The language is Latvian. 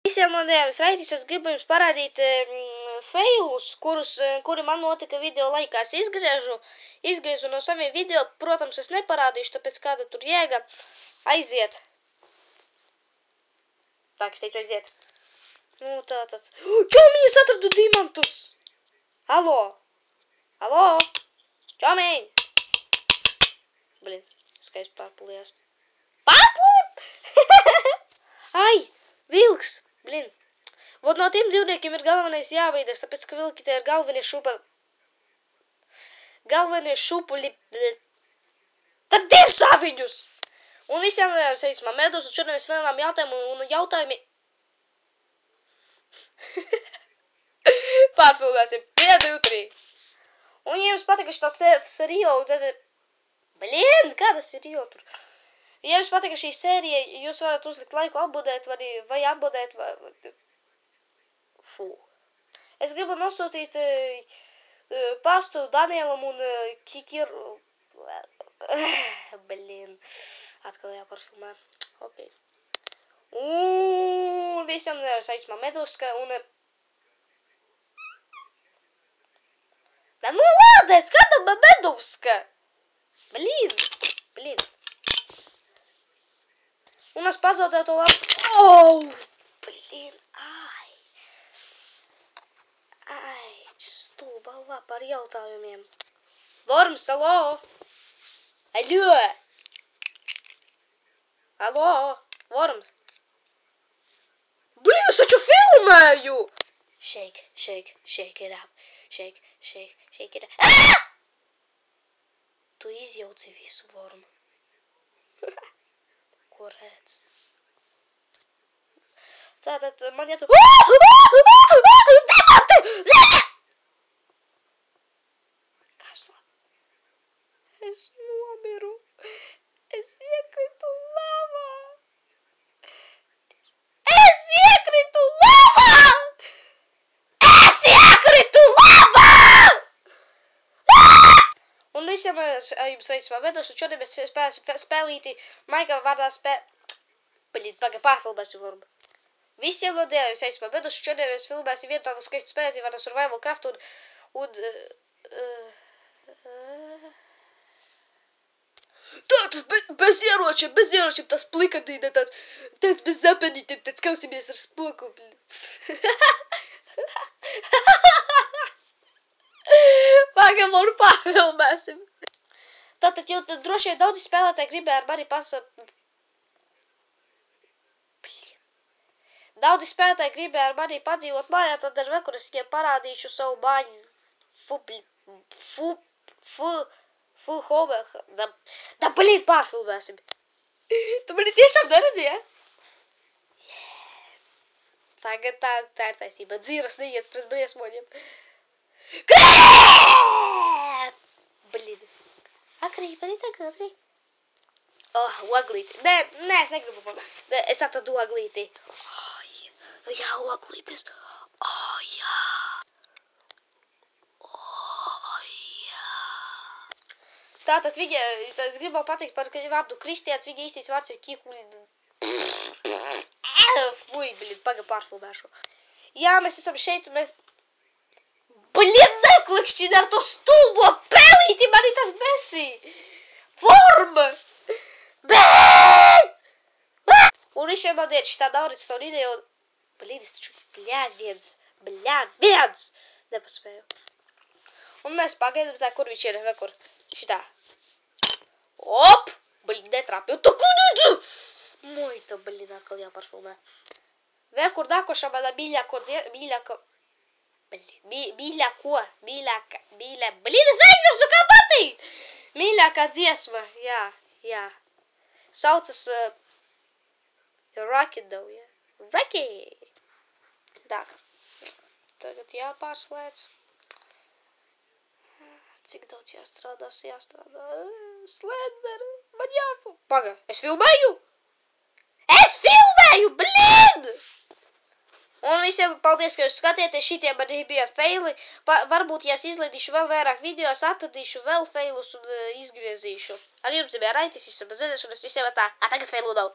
Visiem labdien, sveicis, es gribu jums parādīt failus, kuri man notika video laikā. Es izgriežu no saviem video, protams, es neparādīšu, tāpēc kāda tur jēga aiziet. Tā, es teicu aiziet. Nu, tātad. Čomiņ, es atradu diamantus! Halo! Halo! Čomiņ! Blin, skaisti pārpulījās. Pārpult! Ai, vilks! Blin. Vot no tiem dzīvniekiem ir galvenais jāvīdas, tāpēc, ka vilki tie ir galvenie šupuļi. Tad tiesā viņus! Un visiem sveicam medus, un šodien mēs vēlam jautājumi. Pārfilmēsim 1, 2, 3. Un ja jums patika šī serija, tad... Blin, kāda serija tur? Ja jums patika šī sērija, jūs varat uzlikt laiku abonēt vai abonēt vai... Fū. Es gribu nosūtīt pastu Danielam un Kikiru... Blin. Atkal jāparfilmē. Ok. Un visiem sveicam Meduska un... Da nu lādēc, kāda Meduska? Blin. Un es pazaudēju to labu. Oh, blin, ai. Ai, stulbalvā par jautājumiem. Vorms, alo? Aļo? Alo, Vorms? Blin, es taču filmēju! Shake it up. Shake it up. Ah! Tu izjauci visu, Vormu. Ko redz? Tātad man jātu... Diamanti! Kas no? Es nomiru. Es iekritu lavā. Un visiem jums sveicam Medus, un šodien mēs spēlīti Maika vārdā Paļīt, paga, pārfilmēsim Vormu. Visiem labdien, jums sveicam Medus, un šodien mēs filmēsim vienu tādu skaistu spēlīti vārdā Survival Craft un Tātad bez ieročiem, tas plikadīne, tāds bez zapenītiem, tāds kausimies ar spoku. Pagaidām pārfilmēsim. Tātad jau droši vien daudzi spēlētāji gribēja ar mani Daudzi spēlētāji gribēja ar mani padzīvot mājā, tad ar vekur es viņiem parādīšu savu māju. Da, blīd, pārfilmēsim. Tu mani tiešām neredzi, ja? Tagad tā ir taisība. Dzīras neiet pret briesmoņiem. Krēt! Blīd. Akrīt, arī tagad. Oh, oglīti. Nē, es negribu. Es atradu oglīti. Jā, oglītis. Oh, jā. Tātad viņa, es gribu pateikt par vārdu Kristiāns, viņa īstais vārds ir Kikuļi. Fui, blin, paga pārfilmēšu. Jā, mēs esam šeit, un mēs... Blin, neklikšķini ar to stulbo pelīti, mani tas besī. Forma. Un visiem man ir šitā daudz to ideju, un... Blin, es taču bļāds. Nepaspēju. Un mēs pagaidām tā, kur viņš ir, vekur. Šitā. Op! Blin, netrāpju. Tu kudu? Moita, blin, atkal jāparfilmē. Vekur nākošā mana mīļāko... Blin, es aizmirsu, kā patīt! Mīļākā dziesma, jā. Saucas... Rocky, jā. Rocky! Tā. Tagad jāpārslēdz. Cik daudz jāstrādā. Slender, man jāfilmē. Paga, es filmēju! Blin! Un visiem paldies, ka jūs skatieties, šitie man bija faili. Varbūt, ja es izlaidīšu vēl vairāk video, es atradīšu vēl failus un izgriezīšu. Ar jums bija Raitis, visam zēdēšu, un es visiem tā. Tagad failu nav.